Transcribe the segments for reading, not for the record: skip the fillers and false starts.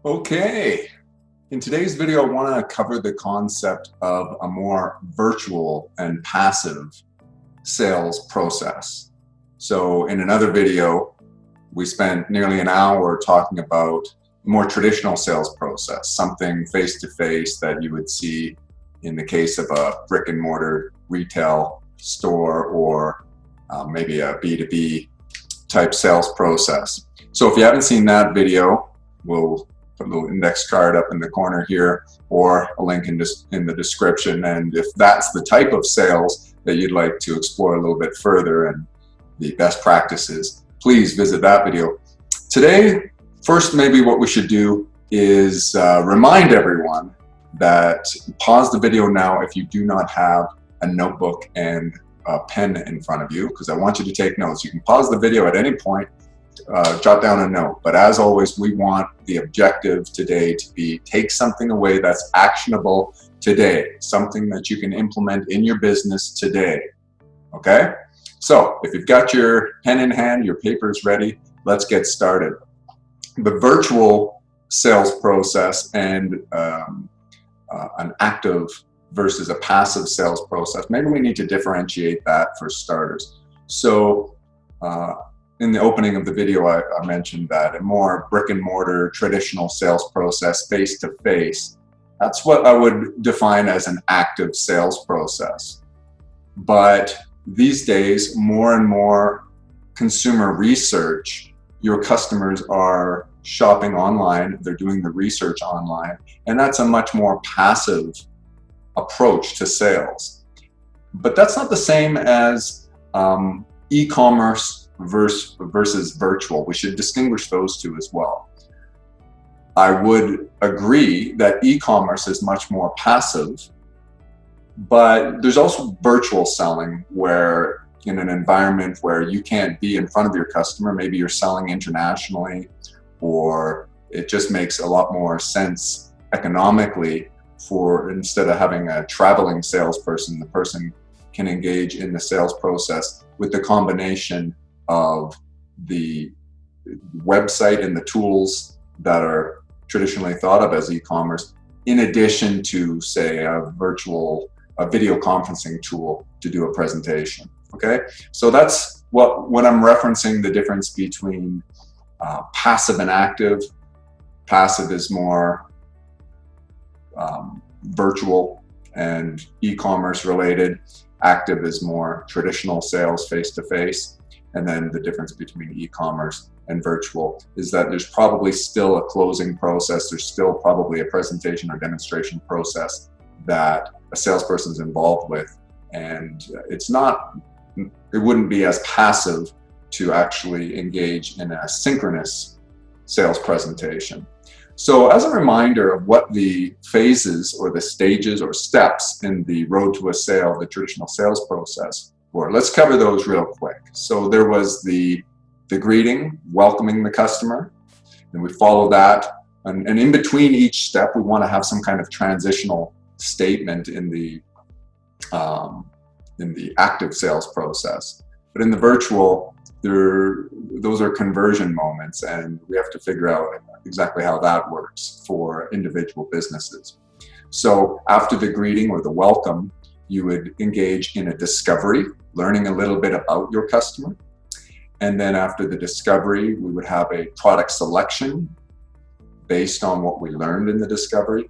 Okay, in today's video, I want to cover the concept of a more virtual and passive sales process. So in another video, we spent nearly an hour talking about a more traditional sales process, something face-to-face that you would see in the case of a brick and mortar retail store or maybe a B2B type sales process. So if you haven't seen that video, we'll put a little index card up in the corner here or a link in the description. And if that's the type of sales that you'd like to explore a little bit further and the best practices, please visit that video. Today, first, maybe what we should do is remind everyone that pause the video now if you do not have a notebook and a pen in front of you, because I want you to take notes. You can pause the video at any point, jot down a note. But as always, we want the objective today to be take something away that's actionable today, something that you can implement in your business today. Okay? So if you've got your pen in hand, your paper's ready, let's get started. The virtual sales process and an active versus a passive sales process, maybe we need to differentiate that for starters. So in the opening of the video, I mentioned that a more brick and mortar traditional sales process, face-to-face, that's what I would define as an active sales process. But these days, more and more consumer research, your customers are shopping online, they're doing the research online, and that's a much more passive approach to sales. But that's not the same as e-commerce versus virtual. We should distinguish those two as well. I would agree that e-commerce is much more passive, but there's also virtual selling where in an environment where you can't be in front of your customer, maybe you're selling internationally, or it just makes a lot more sense economically for instead of having a traveling salesperson, the person can engage in the sales process with the combination of the website and the tools that are traditionally thought of as e-commerce, in addition to, say, a video conferencing tool to do a presentation. Okay, so that's when I'm referencing the difference between passive and active. Passive is more virtual and e-commerce related. Active is more traditional sales, face-to-face. And then the difference between e-commerce and virtual is that there's probably still a closing process. There's still probably a presentation or demonstration process that a salesperson is involved with. And it wouldn't be as passive to actually engage in a synchronous sales presentation. So as a reminder of what the phases or the stages or steps in the road to a sale, the traditional sales process were, let's cover those real quick. So there was the greeting, welcoming the customer, and we follow that. And in between each step, we want to have some kind of transitional statement in the active sales process. But in the virtual, those are conversion moments, and we have to figure out exactly how that works for individual businesses. So after the greeting or the welcome, you would engage in a discovery, learning a little bit about your customer. And then after the discovery, we would have a product selection based on what we learned in the discovery.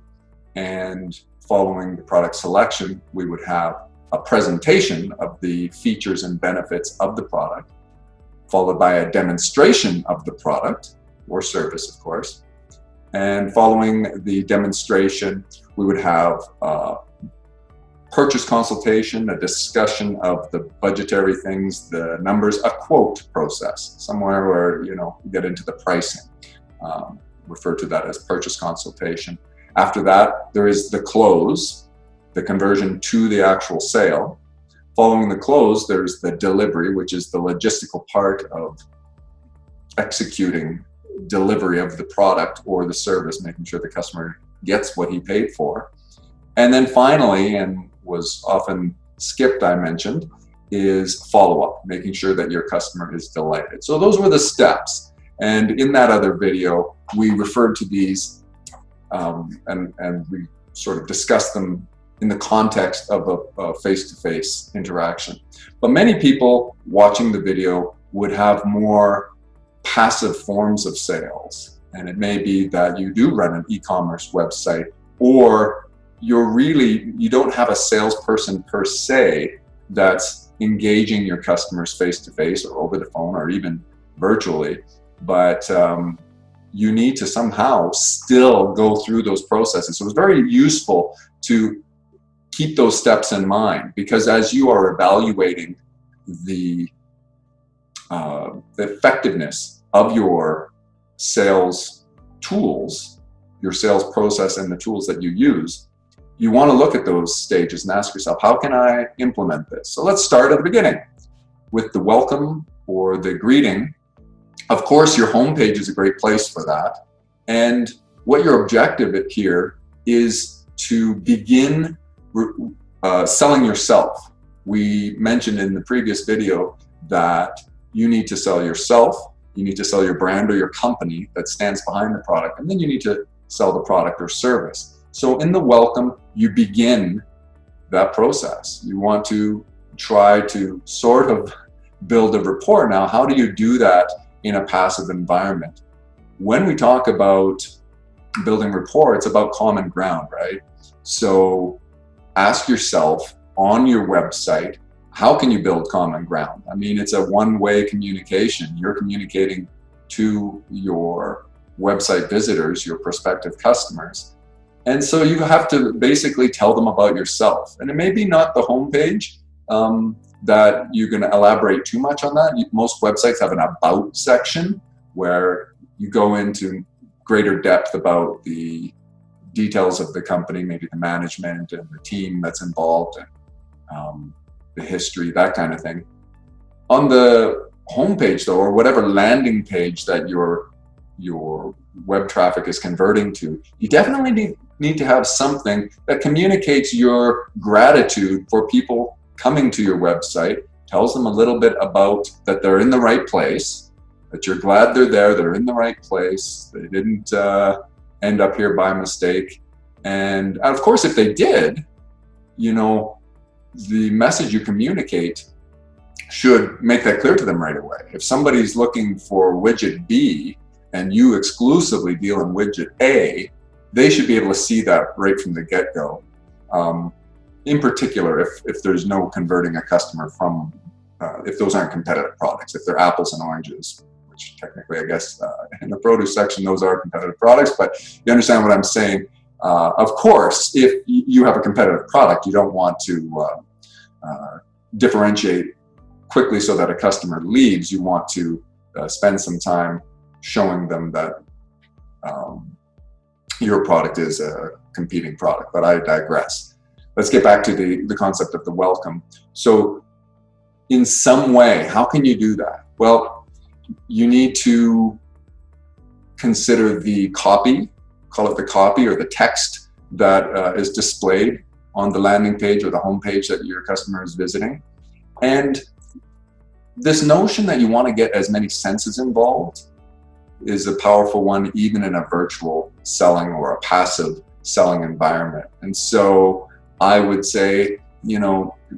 And following the product selection, we would have a presentation of the features and benefits of the product, followed by a demonstration of the product or service, of course. And following the demonstration, we would have a purchase consultation, a discussion of the budgetary things, the numbers, a quote process, somewhere where you get into the pricing. Refer to that as purchase consultation. After that, there is the close, the conversion to the actual sale. Following the close, there's the delivery, which is the logistical part of executing delivery of the product or the service, making sure the customer gets what he paid for. And then finally, and was often skipped, I mentioned, is follow-up, making sure that your customer is delighted. So those were the steps. And in that other video, we referred to these and we sort of discussed them in the context of a face-to-face interaction. But many people watching the video would have more passive forms of sales. And it may be that you do run an e-commerce website, or you don't have a salesperson per se that's engaging your customers face-to-face or over the phone or even virtually, but you need to somehow still go through those processes. So it's very useful to keep those steps in mind, because as you are evaluating the effectiveness of your sales tools, your sales process and the tools that you use, you want to look at those stages and ask yourself, how can I implement this? So let's start at the beginning with the welcome or the greeting. Of course, your homepage is a great place for that. And what your objective here is to begin selling yourself. We mentioned in the previous video that you need to sell yourself, you need to sell your brand or your company that stands behind the product, and then you need to sell the product or service. So in the welcome, you begin that process. You want to try to sort of build a rapport. Now, how do you do that in a passive environment? When we talk about building rapport, it's about common ground, right? So ask yourself on your website, how can you build common ground? I mean, it's a one-way communication. You're communicating to your website visitors, your prospective customers. And so you have to basically tell them about yourself. And it may be not the homepage that you're going to elaborate too much on that. Most websites have an about section where you go into greater depth about the details of the company, maybe the management and the team that's involved, and the history, that kind of thing. On the homepage though, or whatever landing page that your web traffic is converting to, you definitely need to have something that communicates your gratitude for people coming to your website, tells them a little bit about that they're in the right place, that you're glad they're in the right place, they didn't end up here by mistake. And of course, if they did, the message you communicate should make that clear to them right away. If somebody's looking for widget B and you exclusively deal in widget A, they should be able to see that right from the get-go. In particular, if there's no converting a customer from, if those aren't competitive products, if they're apples and oranges, which technically, I guess, in the produce section, those are competitive products, but you understand what I'm saying. Of course, if you have a competitive product, you don't want to differentiate quickly so that a customer leaves. You want to spend some time showing them that your product is a competing product, but I digress. Let's get back to the concept of the welcome. So in some way, how can you do that? Well, you need to consider the copy, call it the copy or the text that is displayed on the landing page or the home page that your customer is visiting. And this notion that you want to get as many senses involved is a powerful one, even in a virtual selling or a passive selling environment. And so I would say,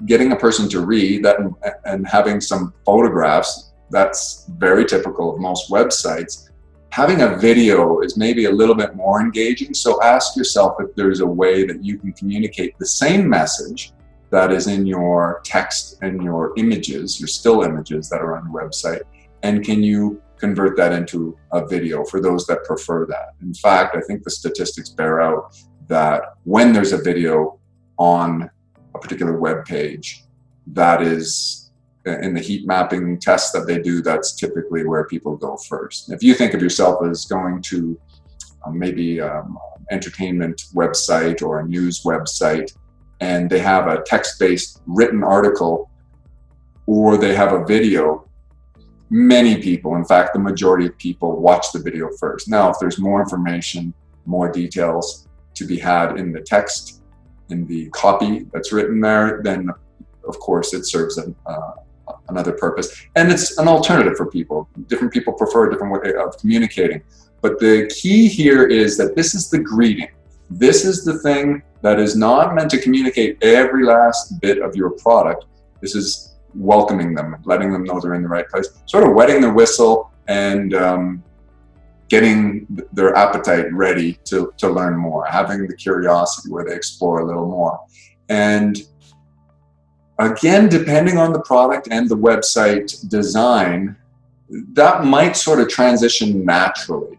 getting a person to read that and having some photographs, that's very typical of most websites. Having a video is maybe a little bit more engaging. So ask yourself if there's a way that you can communicate the same message that is in your text and your images, your still images that are on your website, and can you convert that into a video for those that prefer that. In fact, I think the statistics bear out that when there's a video on a particular web page, that is in the heat mapping tests that they do, that's typically where people go first. If you think of yourself as going to maybe entertainment website or a news website, and they have a text-based written article, or they have a video, many people, in fact, the majority of people, watch the video first. Now, if there's more information, more details to be had in the text, in the copy that's written there, then of course it serves another purpose. And it's an alternative for people. Different people prefer a different way of communicating. But the key here is that this is the greeting. This is the thing that is not meant to communicate every last bit of your product. This is welcoming them, letting them know they're in the right place, sort of wetting their whistle and getting their appetite ready to learn more, having the curiosity where they explore a little more. And again, depending on the product and the website design, that might sort of transition naturally.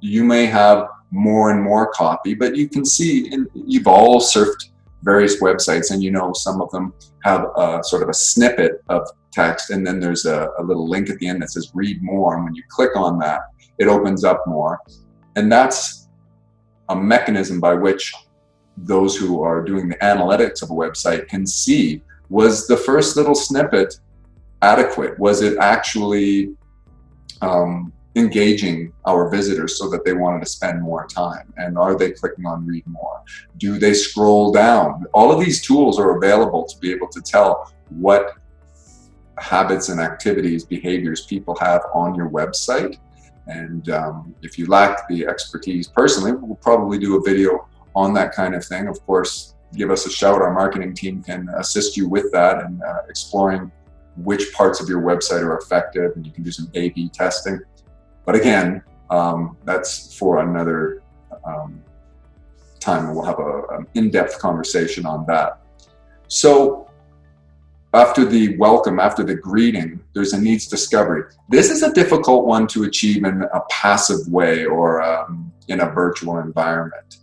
You may have more and more copy, but you can see, you've all surfed various websites, and you know some of them have a sort of a snippet of text, and then there's a little link at the end that says read more, and when you click on that, it opens up more. And that's a mechanism by which those who are doing the analytics of a website can see, was the first little snippet adequate? Was it actually engaging our visitors so that they wanted to spend more time? And are they clicking on read more? Do they scroll down? All of these tools are available to be able to tell what habits and activities, behaviors people have on your website. And if you lack the expertise personally, we'll probably do a video on that kind of thing. Of course, give us a shout. Our marketing team can assist you with that and exploring which parts of your website are effective, and you can do some A/B testing. But again, that's for another time, and we'll have an in-depth conversation on that. So after the welcome, after the greeting, there's a needs discovery. This is a difficult one to achieve in a passive way or in a virtual environment.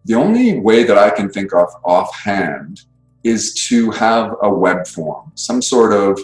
The only way that I can think of offhand is to have a web form, some sort of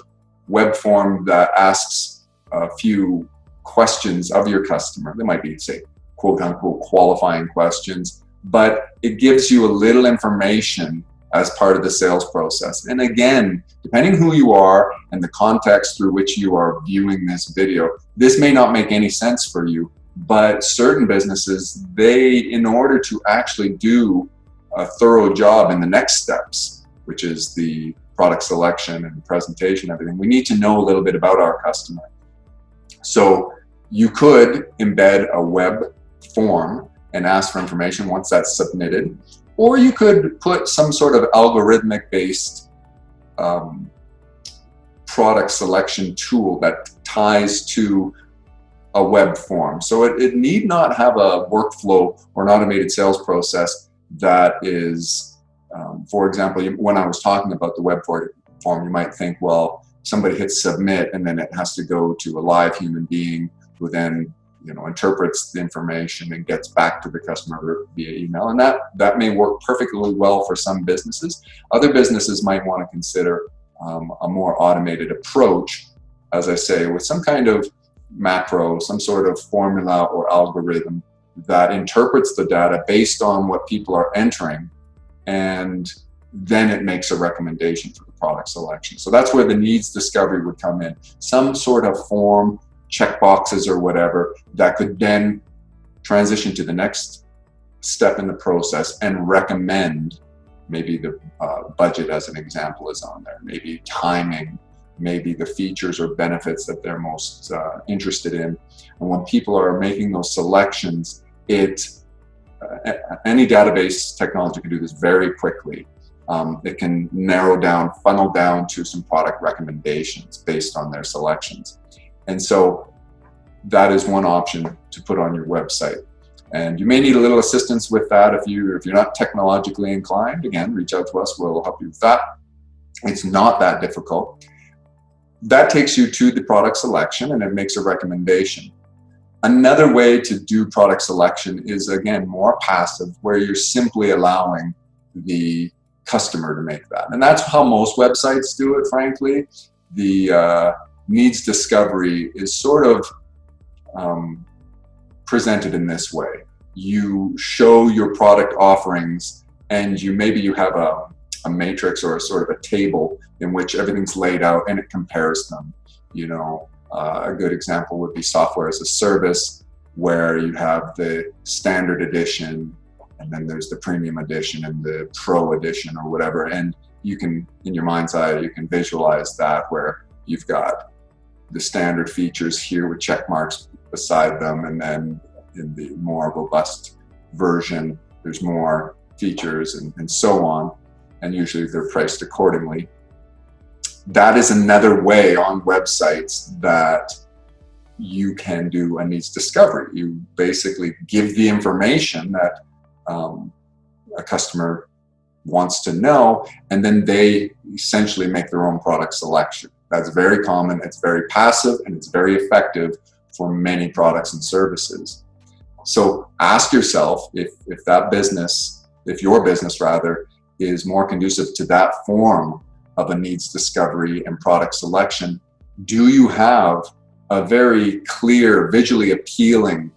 web form that asks a few questions of your customer. They might be, say, quote unquote, qualifying questions, but it gives you a little information as part of the sales process. And again, depending who you are and the context through which you are viewing this video, this may not make any sense for you, but certain businesses, in order to actually do a thorough job in the next steps, which is the product selection and presentation, everything, we need to know a little bit about our customer. So you could embed a web form and ask for information once that's submitted, or you could put some sort of algorithmic based product selection tool that ties to a web form. So it need not have a workflow or an automated sales process that is, for example, when I was talking about the web form, you might think, well, somebody hits submit and then it has to go to a live human being who then interprets the information and gets back to the customer via email. And that may work perfectly well for some businesses. Other businesses might want to consider a more automated approach, as I say, with some kind of macro, some sort of formula or algorithm that interprets the data based on what people are entering, and then it makes a recommendation for the product selection. So that's where the needs discovery would come in. Some sort of form, check boxes or whatever, that could then transition to the next step in the process and recommend, maybe the budget as an example is on there, maybe timing, maybe the features or benefits that they're most interested in. And when people are making those selections, any database technology can do this very quickly. It can narrow down, funnel down to some product recommendations based on their selections. And so that is one option to put on your website. And you may need a little assistance with that if you're not technologically inclined. Again, reach out to us, we'll help you with that. It's not that difficult. That takes you to the product selection and it makes a recommendation. Another way to do product selection is, again, more passive, where you're simply allowing the customer to make that. And that's how most websites do it, frankly. The needs discovery is sort of presented in this way. You show your product offerings and maybe you have a matrix or a sort of a table in which everything's laid out and it compares them. A good example would be software as a service, where you have the standard edition and then there's the premium edition and the pro edition or whatever. And you can, in your mind's eye, you can visualize that where you've got the standard features here with check marks beside them, and then in the more robust version, there's more features and so on, and usually they're priced accordingly. That is another way on websites that you can do a needs discovery. You basically give the information that a customer wants to know, and then they essentially make their own product selection. That's very common, it's very passive, and it's very effective for many products and services. So ask yourself if that business, if your business rather, is more conducive to that form of a needs discovery and product selection. Do you have a very clear, visually appealing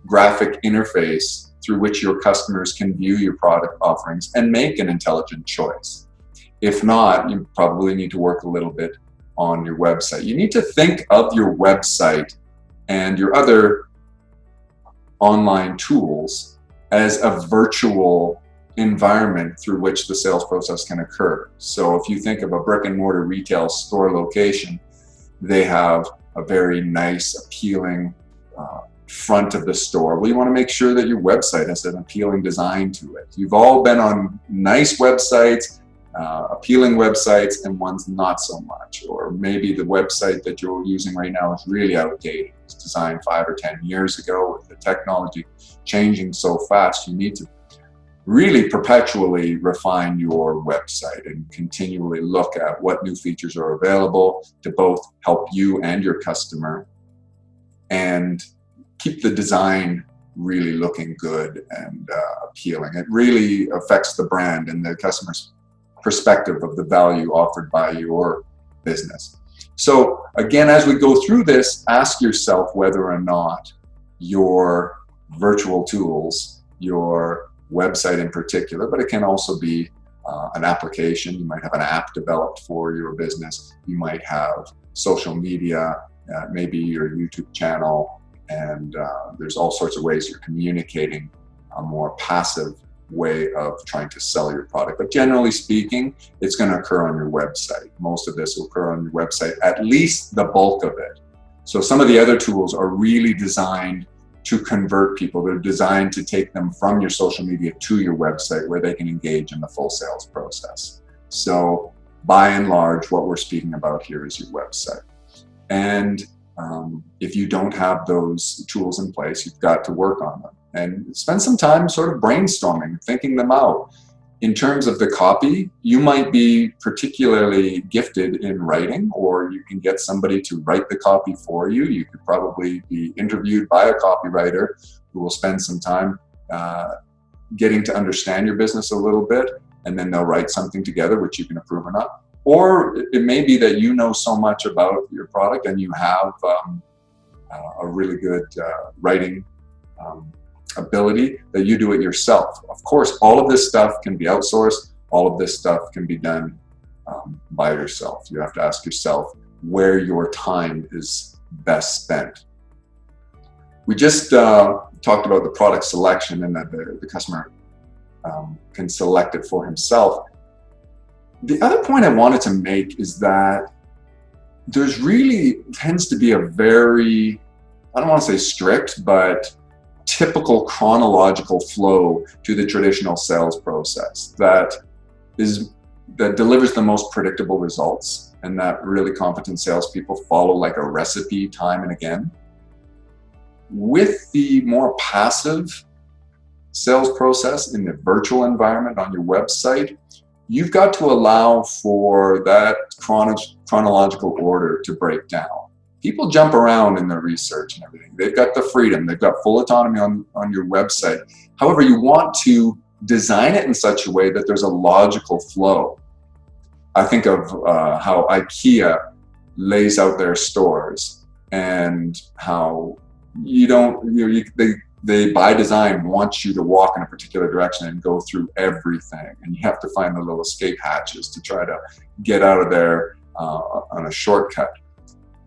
graphic interface through which your customers can view your product offerings and make an intelligent choice? If not, you probably need to work a little bit on your website. You need to think of your website and your other online tools as a virtual environment through which the sales process can occur. So if you think of a brick and mortar retail store location, they have a very nice, appealing front of the store. Well, you want to make sure that your website has an appealing design to it. You've all been on nice websites, appealing websites, and ones not so much. Or maybe the website that you're using right now is really outdated. It's designed 5 or 10 years ago. With the technology changing so fast, you need to really perpetually refine your website and continually look at what new features are available to both help you and your customer, and keep the design really looking good and appealing. It really affects the brand and the customer's perspective of the value offered by your business. So again, as we go through this, ask yourself whether or not your virtual tools, your website in particular, but it can also be an application. You might have an app developed for your business. You might have social media, maybe your YouTube channel, and there's all sorts of ways you're communicating a more passive way of trying to sell your product. But generally speaking, it's going to occur on your website. Most of this will occur on your website, at least the bulk of it. So some of the other tools are really designed to convert people. They're designed to take them from your social media to your website where they can engage in the full sales process. So by and large, what we're speaking about here is your website. And if you don't have those tools in place, you've got to work on them and spend some time sort of brainstorming, thinking them out. In terms of the copy, you might be particularly gifted in writing, or you can get somebody to write the copy for you. You could probably be interviewed by a copywriter who will spend some time getting to understand your business a little bit, and then they'll write something together which you can approve or not. Or it may be that you know so much about your product and you have a really good writing ability that you do it yourself. Of course, all of this stuff can be outsourced. All of this stuff can be done by yourself. You have to ask yourself where your time is best spent. We just talked about the product selection and that the customer can select it for himself. The other point I wanted to make is that there's really tends to be a very, I don't want to say strict, but typical chronological flow to the traditional sales process that delivers the most predictable results, and that really competent salespeople follow like a recipe time and again. With the more passive sales process in the virtual environment on your website, you've got to allow for that chronological order to break down. People jump around in their research and everything. They've got the freedom. They've got full autonomy on your website. However, you want to design it in such a way that there's a logical flow. I think of how IKEA lays out their stores and how they by design want you to walk in a particular direction and go through everything. And you have to find the little escape hatches to try to get out of there on a shortcut.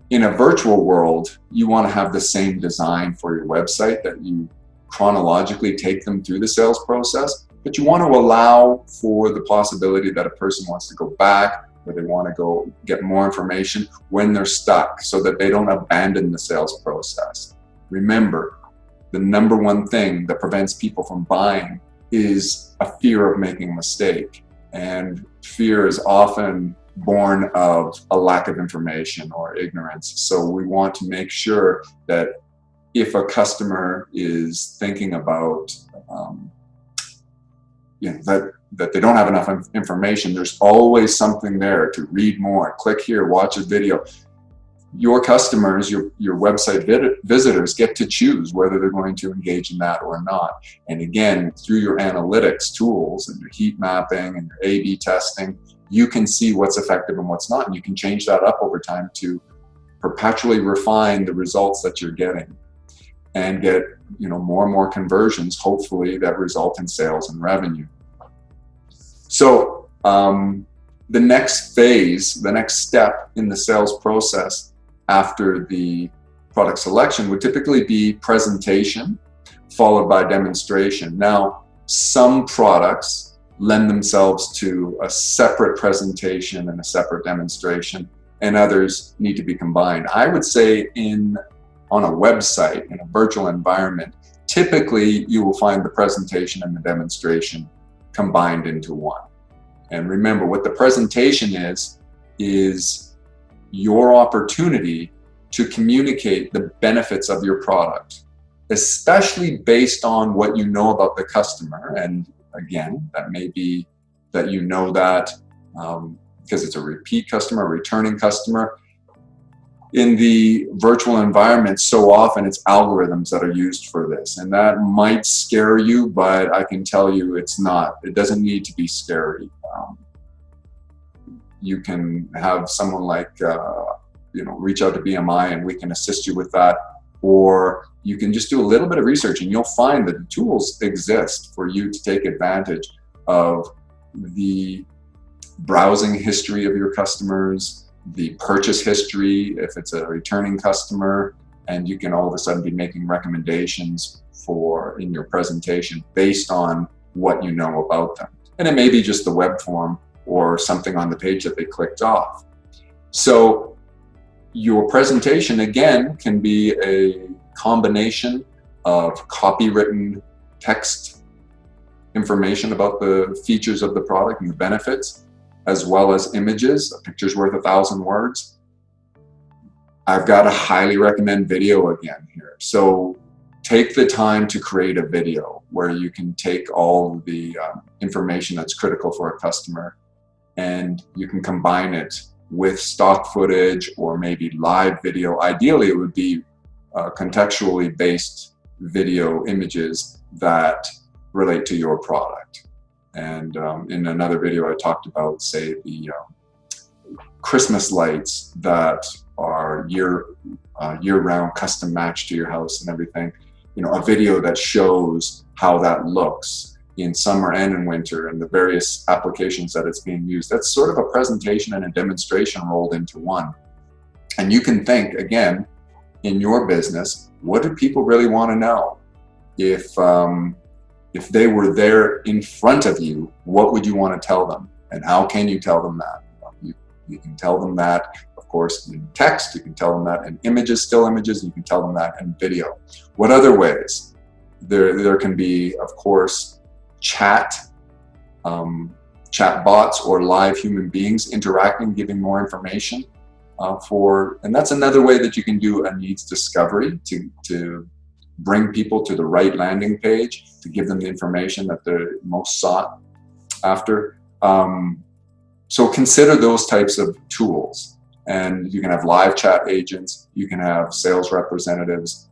In a virtual world, you want to have the same design for your website, that you chronologically take them through the sales process, but you want to allow for the possibility that a person wants to go back, or they want to go get more information when they're stuck, so that they don't abandon the sales process. Remember, the number one thing that prevents people from buying is a fear of making a mistake. And fear is often born of a lack of information or ignorance. So we want to make sure that if a customer is thinking about that they don't have enough information, there's always something there to read more, click here, watch a video. Your customers, your website visitors get to choose whether they're going to engage in that or not. And again, through your analytics tools and your heat mapping and your A/B testing, you can see what's effective and what's not, and you can change that up over time to perpetually refine the results that you're getting and get more and more conversions, hopefully, that result in sales and revenue. So the next phase, the next step in the sales process after the product selection would typically be presentation, followed by demonstration. Now, some products lend themselves to a separate presentation and a separate demonstration, and others need to be combined. I would say on a website, in a virtual environment, typically you will find the presentation and the demonstration combined into one. And remember, what the presentation is your opportunity to communicate the benefits of your product, especially based on what you know about the customer. And again, that may be that you know that because it's a repeat customer, a returning customer. In the virtual environment, so often it's algorithms that are used for this, and that might scare you, but I can tell you it's not. It doesn't need to be scary. You can have someone like reach out to BMI and we can assist you with that, or you can just do a little bit of research and you'll find that the tools exist for you to take advantage of the browsing history of your customers, the purchase history if it's a returning customer, and you can all of a sudden be making recommendations in your presentation based on what you know about them. And it may be just the web form or something on the page that they clicked off. So your presentation, again, can be a combination of copywritten text information about the features of the product and the benefits, as well as images. A picture's worth 1,000 words. I've got to highly recommend video again here. So take the time to create a video where you can take all the information that's critical for a customer, and you can combine it with stock footage or maybe live video. Ideally, it would be contextually based video images that relate to your product. And in another video, I talked about, say, the Christmas lights that are year-round custom matched to your house and everything. A video that shows how that looks in summer and in winter and the various applications that it's being used. That's sort of a presentation and a demonstration rolled into one. And you can think, again, in your business, what do people really want to know? If they were there in front of you, what would you want to tell them? And how can you tell them that? You can tell them that, of course, in text. You can tell them that in images, still images. You can tell them that in video. What other ways? There can be, of course, chat bots or live human beings interacting, giving more information and that's another way that you can do a needs discovery to bring people to the right landing page, to give them the information that they're most sought after. So consider those types of tools, and you can have live chat agents, you can have sales representatives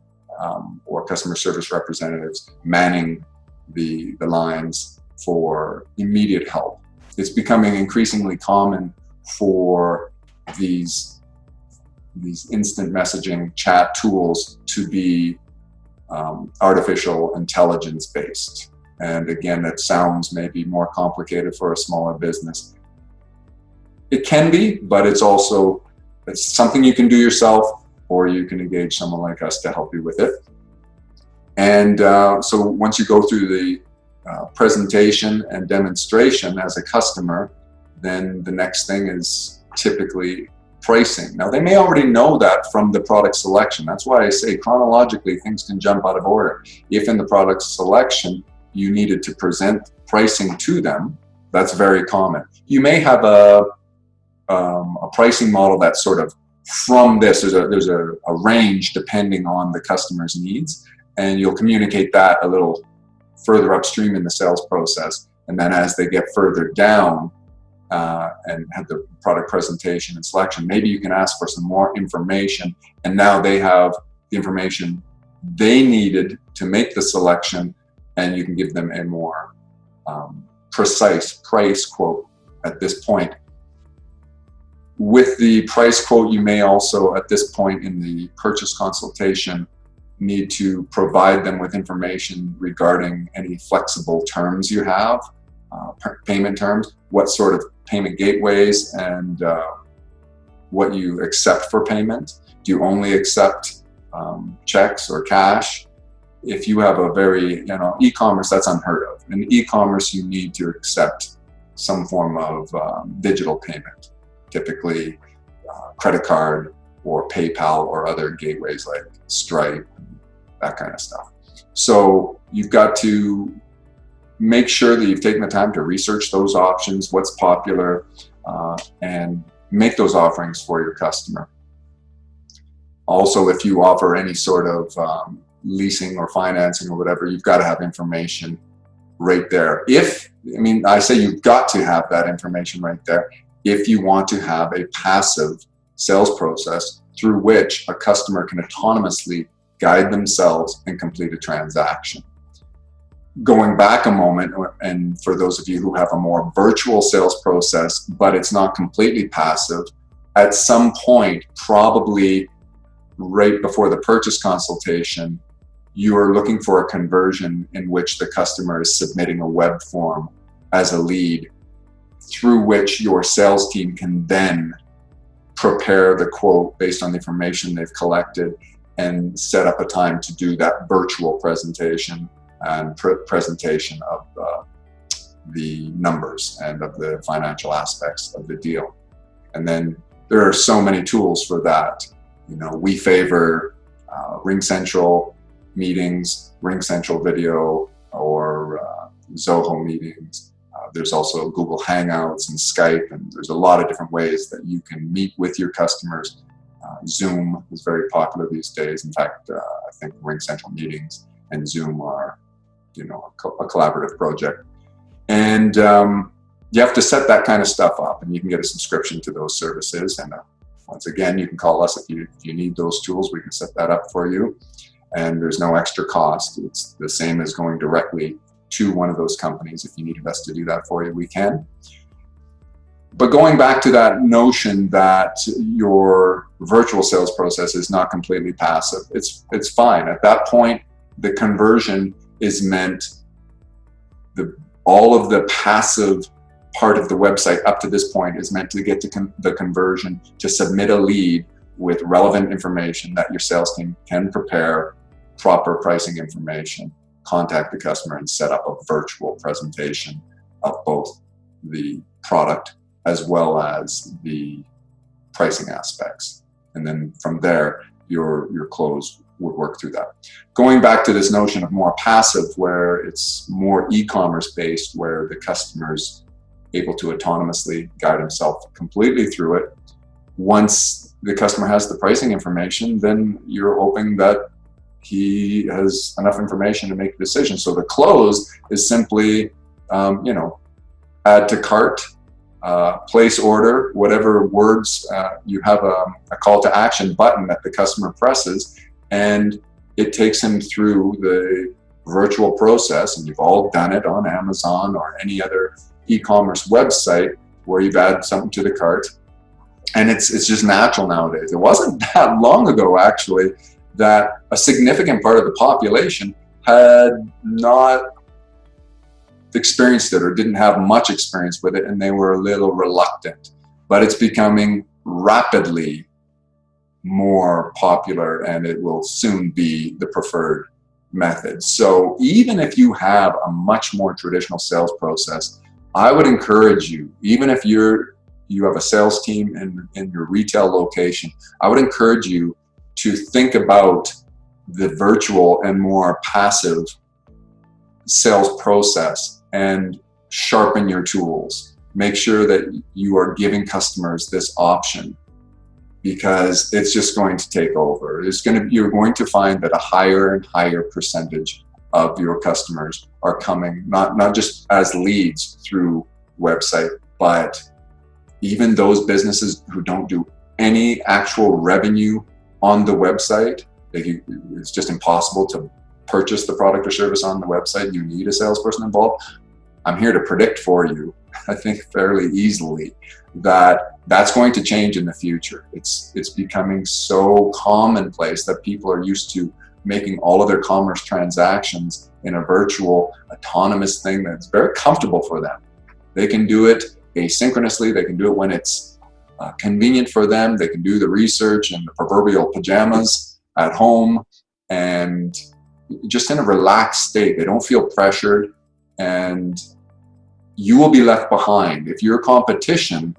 or customer service representatives manning the lines for immediate help. It's becoming increasingly common for these instant messaging chat tools to be artificial intelligence based. And again, that sounds maybe more complicated for a smaller business. It can be, but it's something you can do yourself, or you can engage someone like us to help you with it. And so once you go through the presentation and demonstration as a customer, then the next thing is typically pricing. Now, they may already know that from the product selection. That's why I say chronologically things can jump out of order. If in the product selection you needed to present pricing to them, that's very common. You may have a pricing model that's sort of from this. There's a range depending on the customer's needs, and you'll communicate that a little further upstream in the sales process. And then as they get further down and have the product presentation and selection, maybe you can ask for some more information, and now they have the information they needed to make the selection, and you can give them a more precise price quote at this point. With the price quote, you may also, at this point in the purchase consultation, need to provide them with information regarding any flexible terms you have, payment terms, what sort of payment gateways, and what you accept for payment. Do you only accept checks or cash? If you have a very, e-commerce, that's unheard of. In e-commerce, you need to accept some form of digital payment, typically credit card or PayPal or other gateways like Stripe, that kind of stuff. So you've got to make sure that you've taken the time to research those options, what's popular, and make those offerings for your customer. Also, if you offer any sort of leasing or financing or whatever, you've got to have information right there. I say you've got to have that information right there if you want to have a passive sales process through which a customer can autonomously guide themselves and complete a transaction. Going back a moment, and for those of you who have a more virtual sales process, but it's not completely passive, at some point, probably right before the purchase consultation, you are looking for a conversion in which the customer is submitting a web form as a lead, through which your sales team can then prepare the quote based on the information they've collected and set up a time to do that virtual presentation and presentation of the numbers and of the financial aspects of the deal. And then there are so many tools for that. We favor RingCentral meetings, RingCentral video, or Zoho meetings. There's also Google Hangouts and Skype, and there's a lot of different ways that you can meet with your customers. Zoom is very popular these days. In fact, I think RingCentral meetings and Zoom are, a collaborative project. And you have to set that kind of stuff up, and you can get a subscription to those services. And once again, you can call us if you need those tools. We can set that up for you, and there's no extra cost. It's the same as going directly to one of those companies. If you needed us to do that for you, we can. But going back to that notion that your virtual sales process is not completely passive, it's fine. At that point, the conversion is meant, all of the passive part of the website up to this point is meant to get to the conversion to submit a lead with relevant information that your sales team can prepare proper pricing information, contact the customer, and set up a virtual presentation of both the product as well as the pricing aspects. And then from there, your close would work through that. Going back to this notion of more passive, where it's more e-commerce based, where the customer's able to autonomously guide himself completely through it. Once the customer has the pricing information, then you're hoping that he has enough information to make a decision. So the close is simply, add to cart, place order, whatever words, you have a call to action button that the customer presses, and it takes him through the virtual process. And you've all done it on Amazon or any other e-commerce website where you've added something to the cart. And it's just natural nowadays. It wasn't that long ago, actually, that a significant part of the population had not experienced it or didn't have much experience with it, and they were a little reluctant. But it's becoming rapidly more popular, and it will soon be the preferred methods. So even if you have a much more traditional sales process, I would encourage you, even if you have a sales team in your retail location, I would encourage you to think about the virtual and more passive sales process and sharpen your tools. Make sure that you are giving customers this option, because it's just going to take over. You're going to find that a higher and higher percentage of your customers are coming, not just as leads through website, but even those businesses who don't do any actual revenue on the website. It's just impossible to purchase the product or service on the website. You need a salesperson involved. I'm here to predict for you, I think fairly easily, that that's going to change in the future. It's becoming so commonplace that people are used to making all of their commerce transactions in a virtual, autonomous thing that's very comfortable for them. They can do it asynchronously. They can do it when it's convenient for them. They can do the research in the proverbial pajamas at home and just in a relaxed state. They don't feel pressured, and you will be left behind if your competition,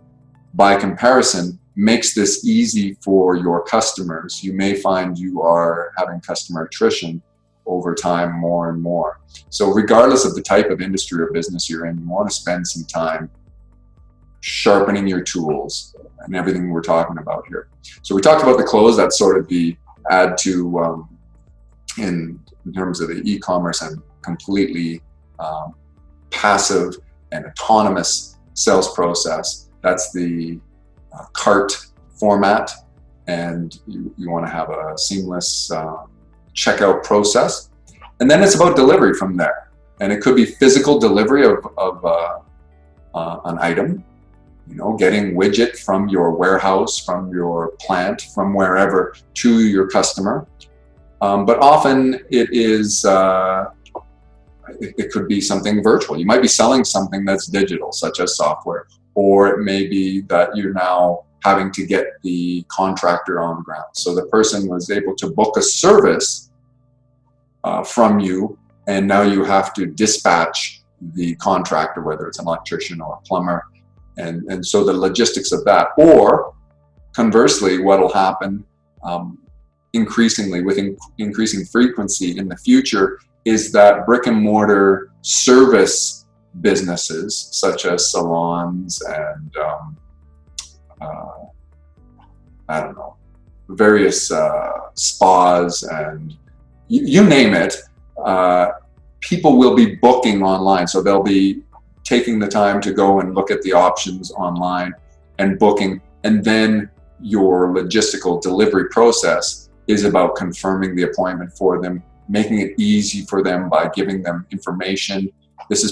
by comparison, makes this easy for your customers. You may find you are having customer attrition over time more and more. So regardless of the type of industry or business you're in, you want to spend some time sharpening your tools and everything we're talking about here. So we talked about the close. That's sort of the add to in terms of the e-commerce and completely passive and autonomous sales process. That's the cart format, and you want to have a seamless checkout process. And then it's about delivery from there. And it could be physical delivery of an item, getting widget from your warehouse, from your plant, from wherever to your customer. But often it could be something virtual. You might be selling something that's digital, such as software, or it may be that you're now having to get the contractor on the ground. So the person was able to book a service from you, and now you have to dispatch the contractor, whether it's an electrician or a plumber, and so the logistics of that. Or conversely, what will happen increasingly with increasing frequency in the future is that brick and mortar service businesses, such as salons and various spas and you name it, people will be booking online. So they'll be taking the time to go and look at the options online and booking, and then your logistical delivery process is about confirming the appointment for them, making it easy for them by giving them information. This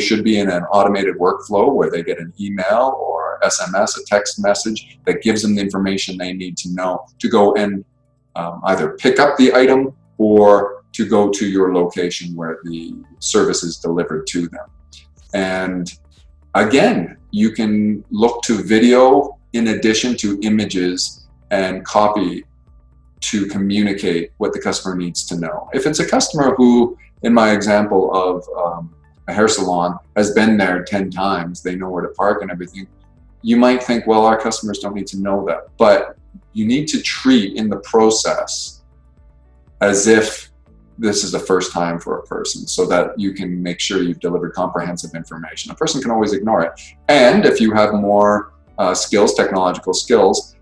should be in an automated workflow where they get an email or SMS, a text message that gives them the information they need to know to go and either pick up the item or to go to your location where the service is delivered to them. And again, you can look to video in addition to images and copy to communicate what the customer needs to know. If it's a customer who, in my example of a hair salon, has been there 10 times, they know where to park and everything, you might think, well, our customers don't need to know that. But you need to treat in the process as if this is the first time for a person, so that you can make sure you've delivered comprehensive information. A person can always ignore it. And if you have more skills, technological skills,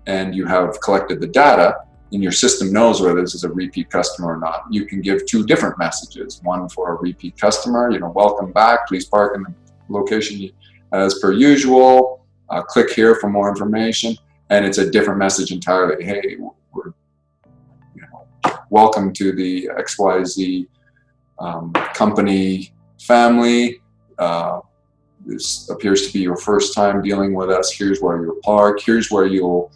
and you have collected the data, and your system knows whether this is a repeat customer or not, you can give two different messages. One for a repeat customer, welcome back, please park in the location as per usual, click here for more information. And it's a different message entirely. Hey, we're welcome to the XYZ company family. This appears to be your first time dealing with us. Here's where you'll park. Here's where you'll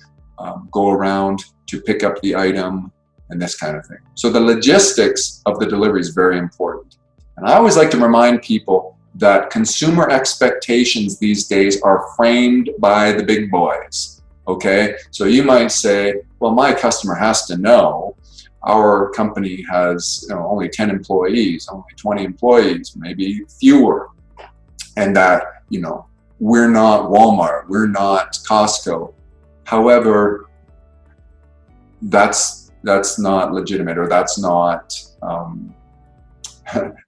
go around to pick up the item, and this kind of thing. So the logistics of the delivery is very important. And I always like to remind people that consumer expectations these days are framed by the big boys, okay? So you might say, well, my customer has to know our company has only 10 employees, only 20 employees, maybe fewer, and that we're not Walmart, we're not Costco. However, that's not legitimate, or that's not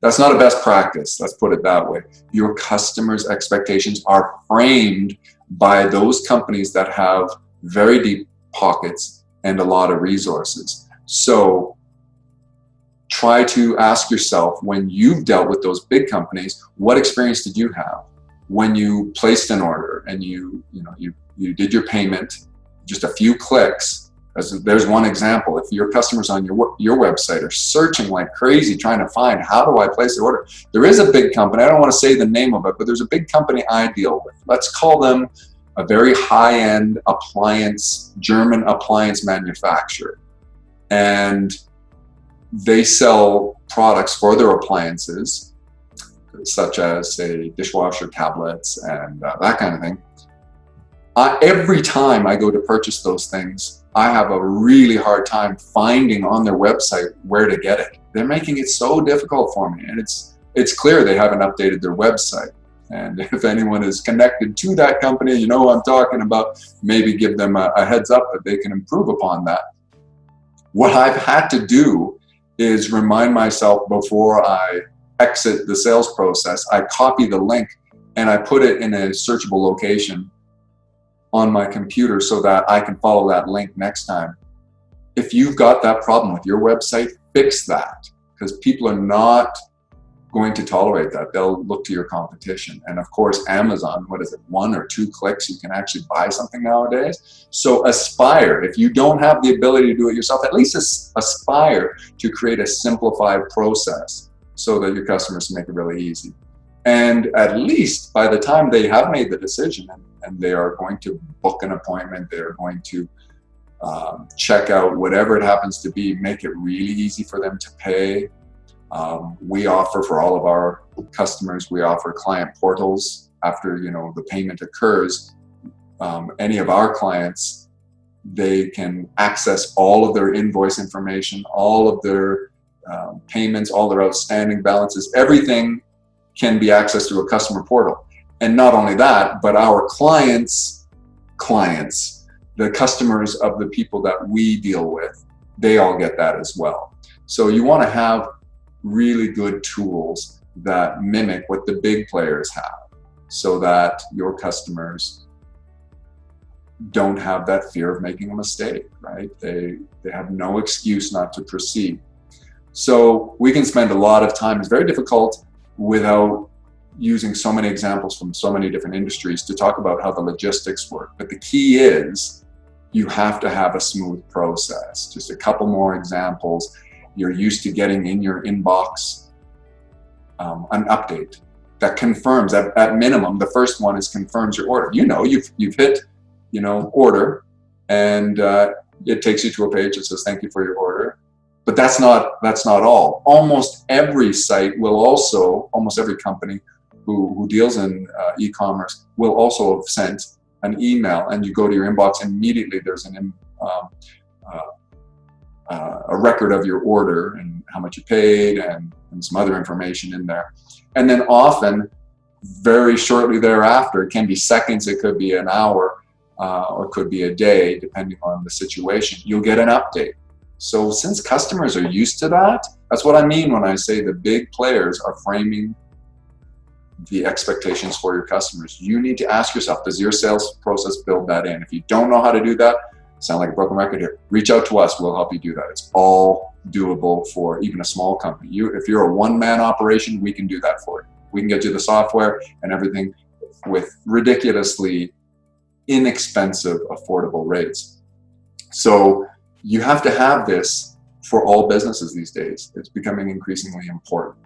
that's not a best practice. Let's put it that way. Your customers' expectations are framed by those companies that have very deep pockets and a lot of resources. So try to ask yourself, when you've dealt with those big companies, what experience did you have when you placed an order and you did your payment, just a few clicks? There's one example. If your customers on your website are searching like crazy trying to find, how do I place the order? There is a big company, I don't want to say the name of it, but there's a big company I deal with. Let's call them a very high-end German appliance manufacturer. And they sell products for their appliances, such as, say, dishwasher tablets and that kind of thing. Every time I go to purchase those things, I have a really hard time finding on their website where to get it. They're making it so difficult for me, and it's clear they haven't updated their website. And if anyone is connected to that company, you know who I'm talking about, maybe give them a heads up that they can improve upon that. What I've had to do is remind myself before I exit the sales process, I copy the link and I put it in a searchable location on my computer so that I can follow that link next time. If you've got that problem with your website, fix that, because people are not going to tolerate that. They'll look to your competition. And of course, Amazon, what is it, 1 or 2 clicks, you can actually buy something nowadays. So aspire, if you don't have the ability to do it yourself, at least aspire to create a simplified process so that your customers can make it really easy. And at least by the time they have made the decision and they are going to book an appointment, they're going to check out whatever it happens to be, make it really easy for them to pay. We offer, for all of our customers, we offer client portals. After the payment occurs, any of our clients, they can access all of their invoice information, all of their payments, all their outstanding balances, everything can be accessed through a customer portal. And not only that, but our clients, the customers of the people that we deal with, they all get that as well. So you want to have really good tools that mimic what the big players have, so that your customers don't have that fear of making a mistake, right? They have no excuse not to proceed. So we can spend a lot of time. It's very difficult without using so many examples from so many different industries to talk about how the logistics work. But the key is you have to have a smooth process. Just a couple more examples. You're used to getting in your inbox an update that confirms, at minimum, the first one is confirms your order. You've hit, order, and it takes you to a page that says thank you for your order. But that's not all. Almost every site will also, almost every company who deals in e-commerce will also have sent an email, and you go to your inbox and immediately there's a record of your order and how much you paid and some other information in there. And then often, very shortly thereafter, it can be seconds, it could be an hour, or it could be a day, depending on the situation, you'll get an update. So since customers are used to that, that's what I mean when I say the big players are framing the expectations for your customers. You need to ask yourself, does your sales process build that in? If you don't know how to do that, sound like a broken record here, reach out to us, we'll help you do that. It's all doable for even a small company. If you're a one-man operation, we can do that for you. We can get you the software and everything with ridiculously inexpensive, affordable rates. So you have to have this for all businesses these days. It's becoming increasingly important.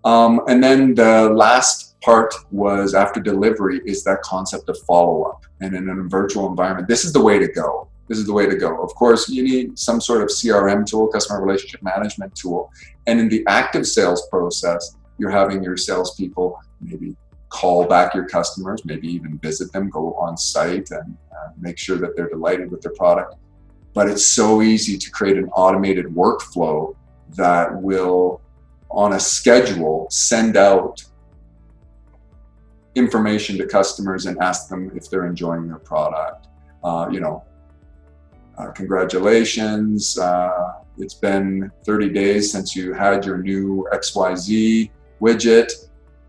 And then the last part was, after delivery, is that concept of follow-up. And in a virtual environment, this is the way to go. This is the way to go. Of course, you need some sort of CRM tool, customer relationship management tool. And in the active sales process, you're having your salespeople maybe call back your customers, maybe even visit them, go on site and make sure that they're delighted with their product. but it's so easy to create an automated workflow that will, on a schedule, send out information to customers and ask them if they're enjoying their product. Congratulations, it's been 30 days since you had your new XYZ widget.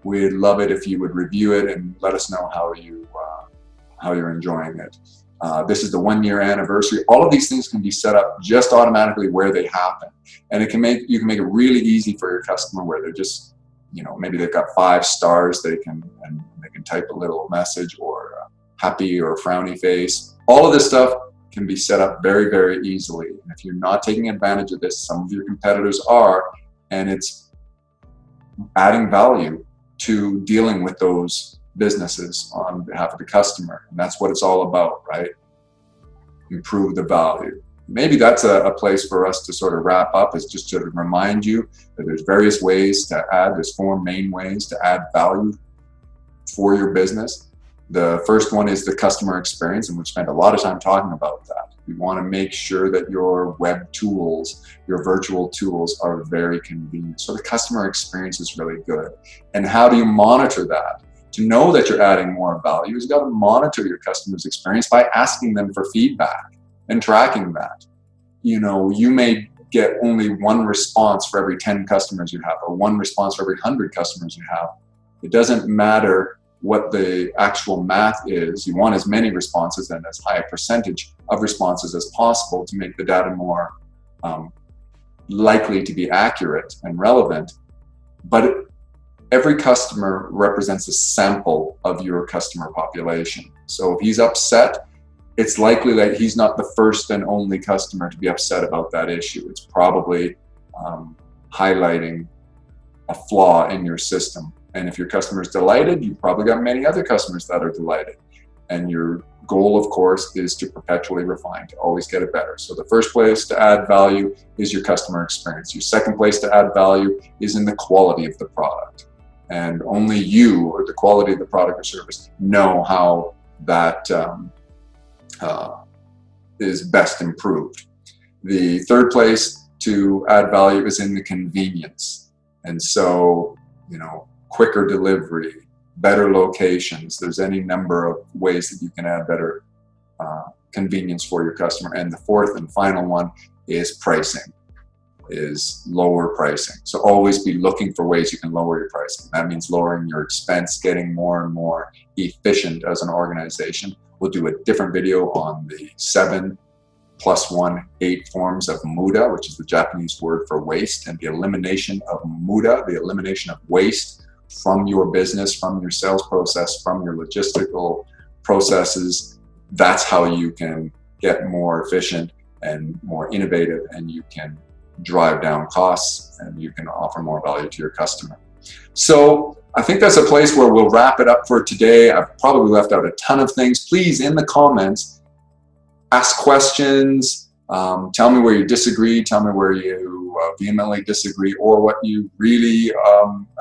We'd love it if you would review it and let us know how you're enjoying it. This is the 1-year anniversary. All of these things can be set up just automatically where they happen, and you can make it really easy for your customer, where they're just, maybe they've got 5 stars. They can type a little message, or a happy or a frowny face. All of this stuff can be set up very, very easily. And if you're not taking advantage of this, some of your competitors are, and it's adding value to dealing with those businesses on behalf of the customer. And that's what it's all about, right? Improve the value. Maybe that's a place for us to sort of wrap up, is just to remind you that there's various ways to add, there's 4 main ways to add value for your business. The first one is the customer experience, and we've spent a lot of time talking about that. We want to make sure that your web tools, your virtual tools, are very convenient, so the customer experience is really good. And how do you monitor that? To know that you're adding more value, you've got to monitor your customer's experience by asking them for feedback and tracking that. You may get only 1 response for every 10 customers you have, or 1 response for every 100 customers you have. It doesn't matter what the actual math is. You want as many responses and as high a percentage of responses as possible to make the data more likely to be accurate and relevant. But every customer represents a sample of your customer population. So if he's upset, it's likely that he's not the first and only customer to be upset about that issue. It's probably highlighting a flaw in your system. And if your customer is delighted, you've probably got many other customers that are delighted. And your goal, of course, is to perpetually refine, to always get it better. So the first place to add value is your customer experience. Your second place to add value is in the quality of the product. And only you, or the quality of the product or service, know how that is best improved. The third place to add value is in the convenience. And so, quicker delivery, better locations. There's any number of ways that you can add better convenience for your customer. And the fourth and final one is pricing, is lower pricing. So always be looking for ways you can lower your pricing. That means lowering your expense, getting more and more efficient as an organization. We'll do a different video on the 7 + 1 8 forms of muda, which is the Japanese word for waste, and the elimination of muda, the elimination of waste from your business, from your sales process, from your logistical processes. That's how you can get more efficient and more innovative, and you can drive down costs, and you can offer more value to your customer. So I think that's a place where we'll wrap it up for today. I've probably left out a ton of things. Please, in the comments, ask questions. Tell me where you disagree. Tell me where you vehemently disagree, or what you really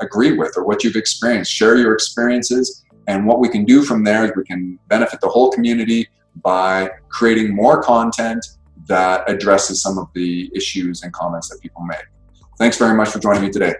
agree with, or what you've experienced. Share your experiences, and what we can do from there is we can benefit the whole community by creating more content that addresses some of the issues and comments that people make. Thanks very much for joining me today.